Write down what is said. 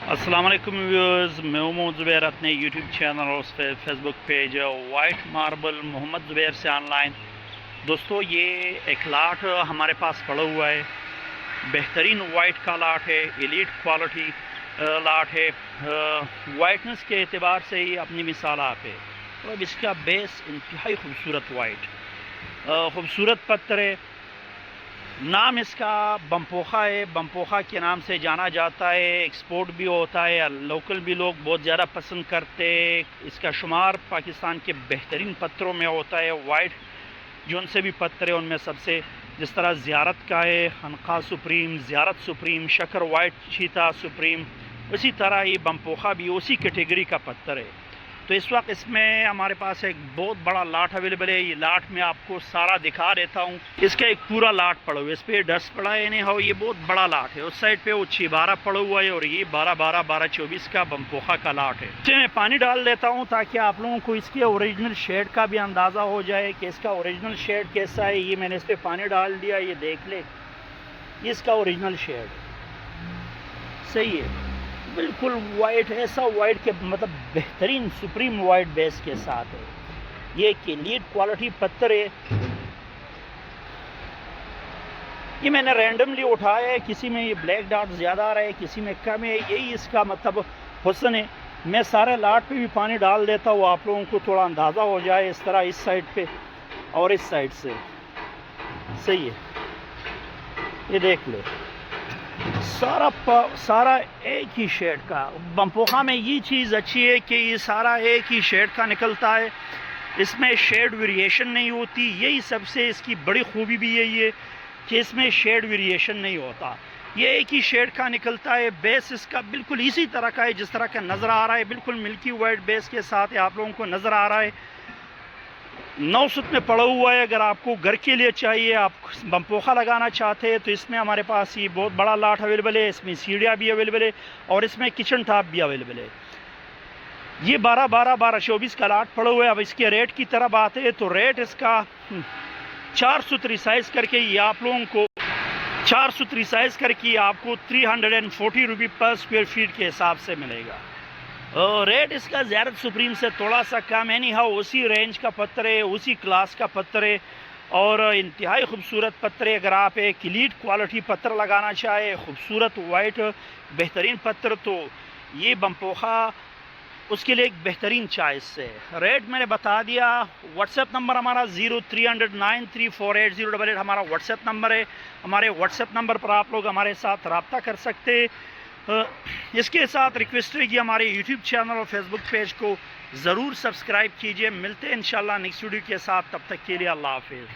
السلام علیکم ویورز، میں ہوں محمد زبیر اپنے یوٹیوب چینل اور فیس بک پیج وائٹ ماربل محمد زبیر سے آن لائن۔ دوستو، یہ ایک لاٹ ہمارے پاس پڑا ہوا ہے، بہترین وائٹ کا لاٹ ہے، ایلیٹ کوالٹی لاٹ ہے، وائٹنس کے اعتبار سے ہی اپنی مثال آپ ہے۔ اب اس کا بیس انتہائی خوبصورت وائٹ، خوبصورت پتھر ہے۔ نام اس کا بمپوخا ہے، بمپوخا کے نام سے جانا جاتا ہے، ایکسپورٹ بھی ہوتا ہے، لوکل بھی لوگ بہت زیادہ پسند کرتے ہیں۔ اس کا شمار پاکستان کے بہترین پتھروں میں ہوتا ہے۔ وائٹ جو ان سے بھی پتھر ہے ان میں سب سے، جس طرح زیارت کا ہے خانقاہ سپریم، زیارت سپریم، شکر وائٹ چیتا سپریم، اسی طرح یہ بمپوخا بھی اسی کیٹیگری کا پتھر ہے۔ تو اس وقت اس میں ہمارے پاس ایک بہت بڑا لاٹ اویلیبل ہے۔ یہ لاٹ میں آپ کو سارا دکھا دیتا ہوں۔ اس کا ایک پورا لاٹ پڑا ہوا ہے، اس پہ ڈسٹ پڑا ہے نہیں ہو، یہ بہت بڑا لاٹ ہے۔ اس سائڈ پہ وہ 6-12 پڑا ہوا ہے اور یہ 12-12-12-24 کا بمپوخا کا لاٹ ہے۔ اس میں پانی ڈال دیتا ہوں تاکہ آپ لوگوں کو اس کے اوریجنل شیڈ کا بھی اندازہ ہو جائے کہ اس کا اوریجنل شیڈ کیسا ہے۔ یہ میں نے اس پہ پانی ڈال دیا، یہ دیکھ لے، یہ اس کا اوریجنل شیڈ صحیح ہے، بالکل وائٹ، ایسا وائٹ کے مطلب بہترین سپریم وائٹ بیس کے ساتھ ہے۔ یہ ایک ایلیٹ کوالٹی پتھر ہے۔ یہ میں نے رینڈملی اٹھایا ہے، کسی میں یہ بلیک ڈاٹ زیادہ آ رہا ہے، کسی میں کم ہے، یہی اس کا مطلب حسن ہے۔ میں سارے لاٹ پہ بھی پانی ڈال دیتا ہوں، آپ لوگوں کو تھوڑا اندازہ ہو جائے۔ اس طرح اس سائڈ پہ اور اس سائڈ سے صحیح ہے، یہ دیکھ لے، سارا ایک ہی شیڈ کا۔ بمپوخا میں یہ چیز اچھی ہے کہ یہ سارا ایک ہی شیڈ کا نکلتا ہے، اس میں شیڈ ویریشن نہیں ہوتی۔ یہی سب سے اس کی بڑی خوبی بھی یہی ہے کہ اس میں شیڈ ویریشن نہیں ہوتا، یہ ایک ہی شیڈ کا نکلتا ہے۔ بیس اس کا بالکل اسی طرح کا ہے جس طرح کا نظر آ رہا ہے، بالکل ملکی وائٹ بیس کے ساتھ آپ لوگوں کو نظر آ رہا ہے۔ 900 میں پڑا ہوا ہے۔ اگر آپ کو گھر کے لیے چاہیے، آپ بمپوخا لگانا چاہتے ہیں تو اس میں ہمارے پاس یہ بہت بڑا لاٹ اویلیبل ہے۔ اس میں سیڑھیاں بھی اویلیبل ہے اور اس میں کچن ٹاپ بھی اویلیبل ہے۔ یہ 12-12-12-24 کا لاٹ پڑا ہوا ہے۔ اب اس کے ریٹ کی طرف آتے ہیں تو ریٹ اس کا 400 ریسائز کر کے یہ آپ لوگوں کو 400 ریسائز کر کے آپ کو 340 روپے پر اسکوائر فیٹ کے حساب سے ملے گا۔ ریٹ اس کا زیارت سپریم سے تھوڑا سا کم ہے، نہیں ہاں اسی رینج کا پتھر ہے، اسی کلاس کا پتھر ہے اور انتہائی خوبصورت پتھر ہے۔ اگر آپ ایک ایلیٹ کوالٹی پتھر لگانا چاہے، خوبصورت وائٹ بہترین پتھر، تو یہ بمپوخا اس کے لیے ایک بہترین چوائس ہے۔ ریٹ میں نے بتا دیا۔ واٹس ایپ نمبر ہمارا 0309348088 ہمارا واٹس ایپ نمبر ہے۔ ہمارے واٹس ایپ نمبر پر آپ لوگ ہمارے ساتھ رابطہ کر سکتے۔ اس کے ساتھ ریکویسٹ ہے کہ ہمارے یوٹیوب چینل اور فیس بک پیج کو ضرور سبسکرائب کیجئے۔ ملتے ہیں انشاءاللہ نیکسٹ ویڈیو کے ساتھ، تب تک کے لیے اللہ حافظ۔